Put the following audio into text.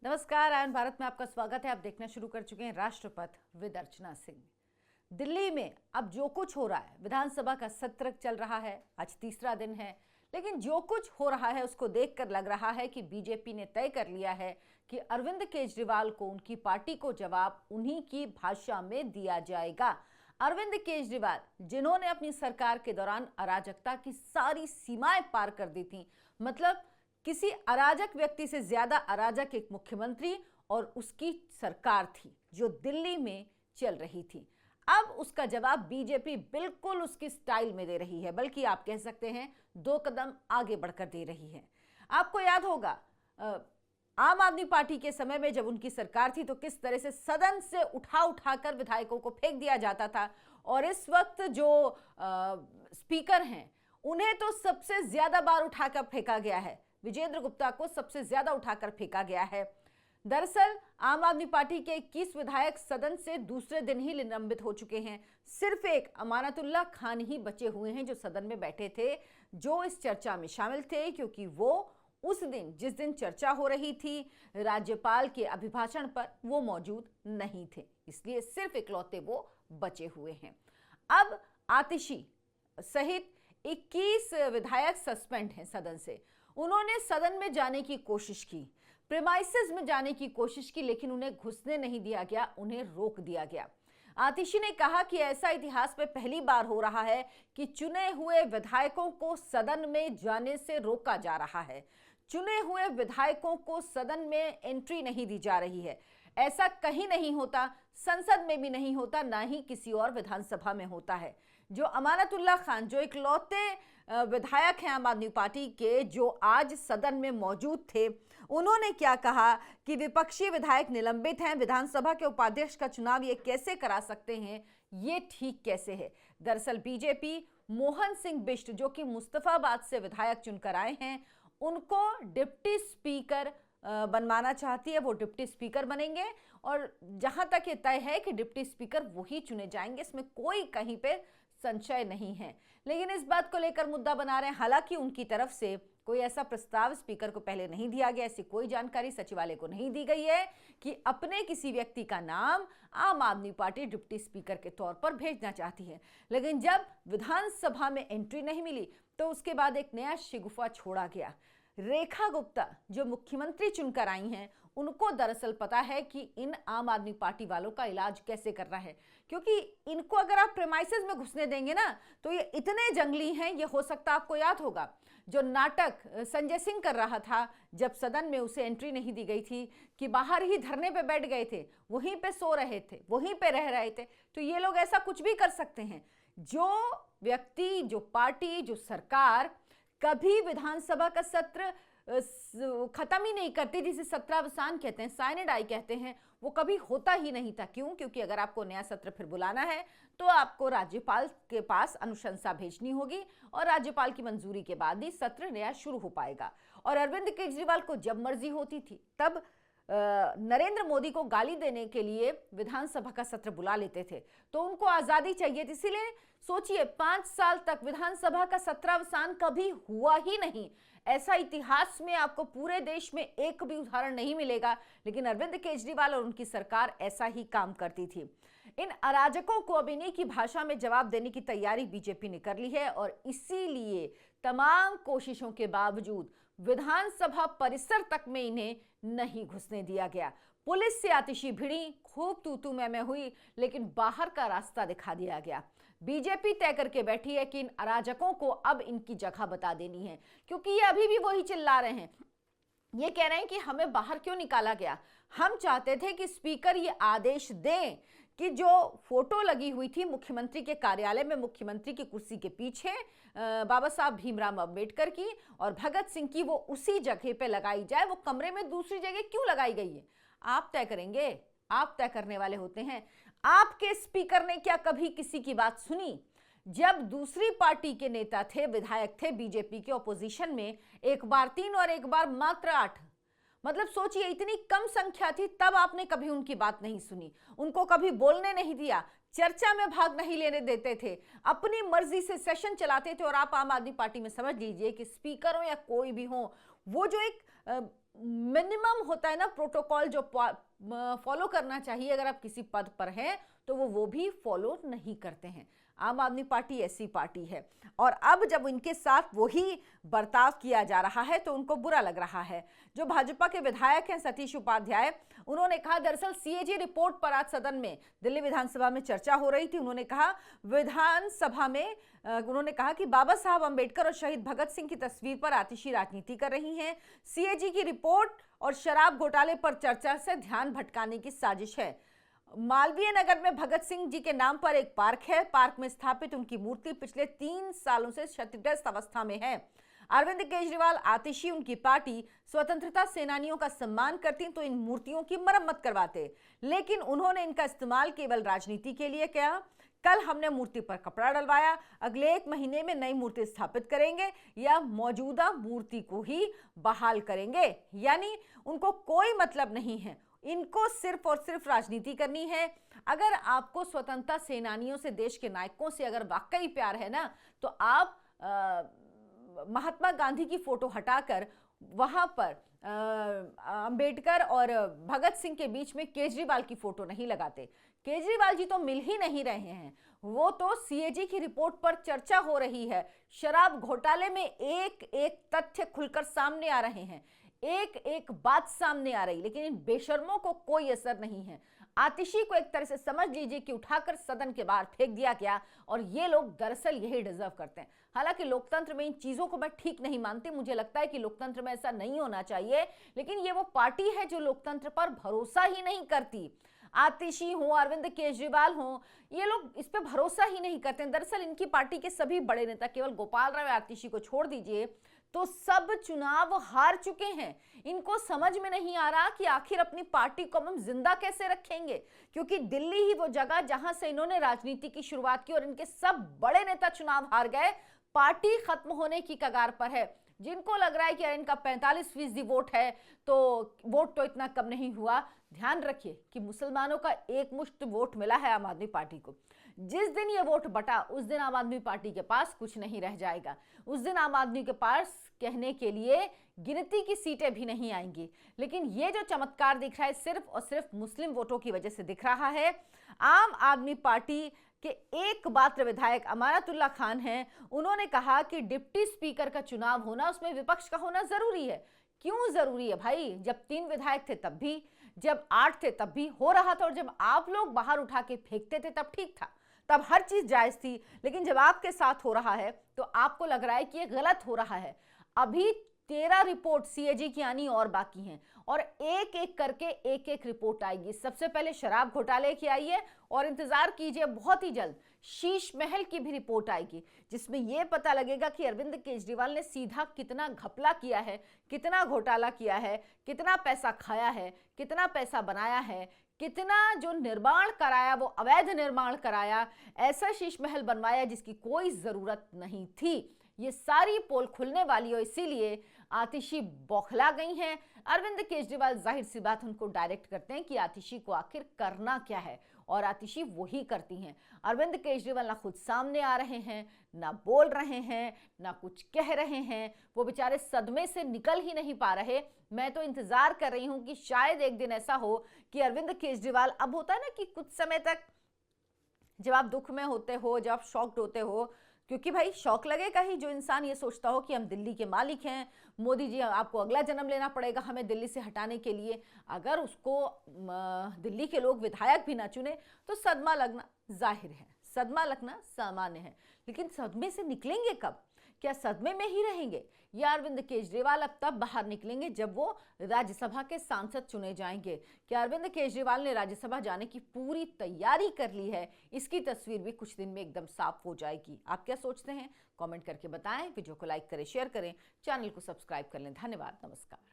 नमस्कार, आयन भारत में आपका स्वागत है। आप देखना शुरू कर चुके हैं राष्ट्रपथ विद अर्चना सिंह। दिल्ली में अब जो कुछ हो रहा है, विधानसभा का सत्र चल रहा है, आज तीसरा दिन है, लेकिन जो कुछ हो रहा है उसको देखकर लग रहा है कि बीजेपी ने तय कर लिया है कि अरविंद केजरीवाल को, उनकी पार्टी को जवाब उन्हीं की भाषा में दिया जाएगा। अरविंद केजरीवाल, जिन्होंने अपनी सरकार के दौरान अराजकता की सारी सीमाएं पार कर दी थी, मतलब किसी अराजक व्यक्ति से ज्यादा अराजक एक मुख्यमंत्री और उसकी सरकार थी जो दिल्ली में चल रही थी। अब उसका जवाब बीजेपी बिल्कुल उसकी स्टाइल में दे रही है, बल्कि आप कह सकते हैं 2 कदम आगे बढ़कर दे रही है। आपको याद होगा आम आदमी पार्टी के समय में जब उनकी सरकार थी तो किस तरह से सदन से उठा कर विधायकों को फेंक दिया जाता था, और इस वक्त जो स्पीकर हैं उन्हें तो सबसे ज्यादा बार उठाकर फेंका गया है। विजेंद्र गुप्ता को सबसे ज्यादा उठाकर फेंका गया है। दरअसल आम आदमी पार्टी के 21 विधायक सदन से दूसरे दिन ही निलंबित हो चुके हैं। सिर्फ एक अमानतुल्लाह खान ही बचे हुए हैं जो सदन में बैठे थे, जो इस चर्चा में शामिल थे, क्योंकि वो उस दिन जिस दिन चर्चा हो रही थी राज्यपाल के अभिभाषण पर वो मौजूद नहीं थे, इसलिए सिर्फ इकलौते वो बचे हुए हैं। अब आतिशी सहित 21 विधायक सस्पेंड हैं सदन से। उन्होंने सदन में जाने की कोशिश की, प्रेमाइसेस में जाने की कोशिश की, लेकिन उन्हें घुसने नहीं दिया गया, उन्हें रोक दिया गया। आतिशी ने कहा कि ऐसा इतिहास में पहली बार हो रहा है कि चुने हुए विधायकों को सदन में जाने से रोका जा रहा है। चुने हुए विधायकों को सदन में एंट्री नहीं दी जा रही है। ऐसा कहीं नहीं होता, संसद में भी नहीं होता, ना ही किसी और विधानसभा में होता है। जो अमानतुल्लाह खान, जो इकलौते विधायक हैं आम आदमी पार्टी के, जो आज सदन में मौजूद थे, उन्होंने क्या कहा कि विपक्षी विधायक निलंबित हैं, विधानसभा के उपाध्यक्ष का चुनाव ये कैसे करा सकते हैं, ये ठीक कैसे है। दरअसल बीजेपी मोहन सिंह बिष्ट, जो कि मुस्तफाबाद से विधायक चुनकर आए हैं, उनको डिप्टी स्पीकर बनवाना चाहती है। वो डिप्टी स्पीकर बनेंगे और जहां तक ये तय है कि डिप्टी स्पीकर वही चुने जाएंगे, इसमें कोई कहीं पे संशय नहीं है। लेकिन इस बात को लेकर मुद्दा बना रहे हैं, हालांकि उनकी तरफ से कोई ऐसा प्रस्ताव स्पीकर को पहले नहीं दिया गया, ऐसी कोई जानकारी सचिवालय को नहीं दी गई है कि अपने किसी व्यक्ति का नाम आम आदमी पार्टी डिप्टी स्पीकर के तौर पर भेजना चाहती है। लेकिन जब विधानसभा में एंट्री नहीं मिली तो उसके बाद एक नया शिगुफा छोड़ा गया। रेखा गुप्ता, जो मुख्यमंत्री चुनकर आई हैं, उनको दरअसल पता है कि इन आम आदमी पार्टी वालों का इलाज कैसे करना है, क्योंकि इनको अगर आप प्रेमाइसेस में घुसने देंगे ना तो ये इतने जंगली हैं। ये हो सकता है, आपको याद होगा जो नाटक संजय सिंह कर रहा था जब सदन में उसे एंट्री नहीं दी गई थी, कि बाहर ही धरने पे बैठ गए थे, वहीं पे सो रहे थे, वहीं पे रह रहे थे, तो ये लोग ऐसा कुछ भी कर सकते हैं। जो व्यक्ति, जो पार्टी, जो सरकार कभी विधानसभा का सत्र खत्म ही नहीं करती, जिसे सत्रावसान कहते हैं, साइनेडाई कहते हैं, वो कभी होता ही नहीं था। क्यों? क्योंकि अगर आपको नया सत्र फिर बुलाना है तो आपको राज्यपाल के पास अनुशंसा भेजनी होगी और राज्यपाल की मंजूरी के बाद ही सत्र नया शुरू हो पाएगा। और अरविंद केजरीवाल को जब मर्जी होती थी तब नरेंद्र मोदी को गाली देने के लिए विधानसभा का सत्र बुला लेते थे, तो उनको आजादी चाहिए थी। इसीलिए सोचिए, 5 साल तक विधानसभा का सत्रावसान कभी हुआ ही नहीं। ऐसा इतिहास में आपको पूरे देश में एक भी उदाहरण नहीं मिलेगा, लेकिन अरविंद केजरीवाल और उनकी सरकार ऐसा ही काम करती थी। इन अराजकों को अब इन्हीं की भाषा में जवाब देने की तैयारी बीजेपी ने कर ली है, और इसीलिए तमाम कोशिशों के बावजूद विधानसभा परिसर तक में इन्हें नहीं घुसने दिया गया। पुलिस से आतिशी भिड़ी, खूब तू मैं हुई, लेकिन बाहर का रास्ता दिखा दिया गया। बीजेपी तय करके बैठी है कि इन अराजकों को अब इनकी जगह बता देनी है, क्योंकि ये अभी भी वही चिल्ला रहे हैं। ये कह रहे हैं कि हमें बाहर क्यों निकाला गया, हम चाहते थे कि स्पीकर ये आदेश दें कि जो फोटो लगी हुई थी मुख्यमंत्री के कार्यालय में, मुख्यमंत्री की कुर्सी के पीछे बाबा साहब भीमराव अंबेडकर की और भगत सिंह की, वो उसी जगह पे लगाई जाए। वो कमरे में दूसरी जगह क्यों लगाई गई है, आप तय करेंगे, आप तय करने वाले होते हैं। आपके स्पीकर ने क्या कभी किसी की बात सुनी? जब दूसरी पार्टी के नेता थे, विधायक थे बीजेपी के ऑपोजिशन में, एक बार 3 और एक बार मात्र 8, मतलब सोचिए इतनी कम संख्या थी, तब आपने कभी उनकी बात नहीं सुनी, उनको कभी बोलने नहीं दिया, चर्चा में भाग नहीं लेने देते थे, अपनी मर्जी से सेशन चलाते थे। और आप आम आदमी पार्टी में समझ लीजिए कि स्पीकर हो या कोई भी हो, वो जो एक मिनिमम होता है ना प्रोटोकॉल जो फॉलो करना चाहिए अगर आप किसी पद पर हैं, तो वो भी फॉलो नहीं करते हैं। आम आदमी पार्टी ऐसी पार्टी है और अब जब इनके साथ वही बर्ताव किया जा रहा है तो उनको बुरा लग रहा है। जो भाजपा के विधायक हैं सतीश उपाध्याय, उन्होंने कहा दरअसल सीएजी रिपोर्ट पर आज सदन में दिल्ली विधानसभा में चर्चा हो रही थी। उन्होंने कहा विधानसभा में उन्होंने कहा कि बाबा साहब अंबेडकर और शहीद भगत सिंह की तस्वीर पर आतिशी राजनीति कर रही हैं। सीएजी की रिपोर्ट और शराब घोटाले पर चर्चा से ध्यान भटकाने की साजिश है। मालवीय नगर में भगत सिंह जी के नाम पर एक पार्क है। पार्क में स्थापित उनकी मूर्ति पिछले 3 सालों से क्षतिग्रस्त अवस्था में है। अरविंद केजरीवाल, आतिशी, उनकी पार्टी स्वतंत्रता सेनानियों का सम्मान करती तो इन मूर्तियों की मरम्मत करवाते, लेकिन उन्होंने इनका इस्तेमाल केवल राजनीति के लिए किया। कल हमने मूर्ति पर कपड़ा डलवाया, अगले 1 महीने में नई मूर्ति स्थापित करेंगे या मौजूदा मूर्ति को ही बहाल करेंगे। यानी उनको कोई मतलब नहीं है, इनको सिर्फ और सिर्फ राजनीति करनी है। अगर आपको स्वतंत्रता सेनानियों से, देश के नायकों से अगर वाकई प्यार है ना, तो आप महात्मा गांधी की फोटो हटाकर वहां पर अंबेडकर और भगत सिंह के बीच में केजरीवाल की फोटो नहीं लगाते। केजरीवाल जी तो मिल ही नहीं रहे हैं, वो तो सीएजी की रिपोर्ट पर चर्चा हो रही है। शराब घोटाले में एक एक तथ्य खुलकर सामने आ रहे हैं, एक एक बात सामने आ रही, लेकिन इन बेशर्मों को कोई असर नहीं है। आतिशी को एक तरह से समझ लीजिए कि उठाकर सदन के बाहर फेंक दिया गया और ये लोग दरअसल यही डिजर्व करते हैं। हालांकि लोकतंत्र में इन चीजों को मैं ठीक नहीं मानती, मुझे लगता है कि लोकतंत्र में ऐसा नहीं होना चाहिए, लेकिन ये वो पार्टी है जो लोकतंत्र पर भरोसा ही नहीं करती। आतिशी हो, अरविंद केजरीवाल हो, ये लोग इस पे भरोसा ही नहीं करते। दरअसल इनकी पार्टी के सभी बड़े नेता, केवल गोपाल राव आतिशी को छोड़ दीजिए तो सब चुनाव हार चुके हैं। इनको समझ में नहीं आ रहा कि आखिर अपनी पार्टी को हम जिंदा कैसे रखेंगे, क्योंकि दिल्ली ही वो जगह जहां से इन्होंने राजनीति की शुरुआत की और इनके सब बड़े नेता चुनाव हार गए। पार्टी खत्म होने की कगार पर है। जिनको लग रहा है कि इनका 45% वोट है तो वोट तो इतना कम नहीं हुआ, ध्यान रखिए कि मुसलमानों का एक मुश्त वोट मिला है आम आदमी पार्टी को। जिस दिन ये वोट बटा उस दिन आम आदमी पार्टी के पास कुछ नहीं रह जाएगा। उस दिन आम आदमी के पास कहने के लिए गिनती की सीटें भी नहीं आएंगी। लेकिन ये जो चमत्कार दिख रहा है सिर्फ और सिर्फ मुस्लिम वोटों की वजह से दिख रहा है। आम आदमी पार्टी के एकमात्र विधायक अमानतुल्लाह खान हैं, उन्होंने कहा कि डिप्टी स्पीकर का चुनाव होना, उसमें विपक्ष का होना जरूरी है। क्यों जरूरी है भाई? जब 3 विधायक थे तब भी, जब 8 थे तब भी हो रहा था, और जब आप लोग बाहर उठा के फेंकते थे तब ठीक था, तब हर चीज जायज थी। लेकिन जब आपके साथ हो रहा है तो आपको लग रहा है कि ये गलत हो रहा है। अभी 13 रिपोर्ट सीएजी की आनी और बाकी हैं और एक एक करके एक एक रिपोर्ट आएगी। सबसे पहले शराब घोटाले की आई है और इंतजार कीजिए बहुत ही जल्द शीश महल की भी रिपोर्ट आएगी, जिसमें यह पता लगेगा कि अरविंद केजरीवाल ने सीधा कितना घपला किया है, कितना घोटाला किया है, कितना पैसा खाया है, कितना पैसा बनाया है, कितना जो निर्माण कराया वो अवैध निर्माण कराया, ऐसा शीश महल बनवाया जिसकी कोई जरूरत नहीं थी। ये सारी पोल खुलने वाली हो, इसीलिए आतिशी बौखला गई हैं। अरविंद केजरीवाल जाहिर सी बात उनको डायरेक्ट करते हैं कि आतिशी को आखिर करना क्या है, और आतिशी वही करती हैं। अरविंद केजरीवाल ना खुद सामने आ रहे हैं, ना बोल रहे हैं, ना कुछ कह रहे हैं। वो बेचारे सदमे से निकल ही नहीं पा रहे। मैं तो इंतजार कर रही हूं कि शायद एक दिन ऐसा हो कि अरविंद केजरीवाल, अब होता है ना कि कुछ समय तक जब आप दुख में होते हो, जब आप शॉक्ड होते हो, क्योंकि भाई शौक लगेगा ही, जो इंसान ये सोचता हो कि हम दिल्ली के मालिक हैं, मोदी जी आपको अगला जन्म लेना पड़ेगा हमें दिल्ली से हटाने के लिए, अगर उसको दिल्ली के लोग विधायक भी ना चुने तो सदमा लगना जाहिर है, सदमा लगना सामान्य है। लेकिन सदमे से निकलेंगे कब? क्या सदमे में ही रहेंगे, या अरविंद केजरीवाल अब तब बाहर निकलेंगे जब वो राज्यसभा के सांसद चुने जाएंगे? क्या अरविंद केजरीवाल ने राज्यसभा जाने की पूरी तैयारी कर ली है? इसकी तस्वीर भी कुछ दिन में एकदम साफ हो जाएगी। आप क्या सोचते हैं? कमेंट करके बताएं। वीडियो को लाइक करें, शेयर करें, चैनल को सब्सक्राइब कर लें। धन्यवाद, नमस्कार।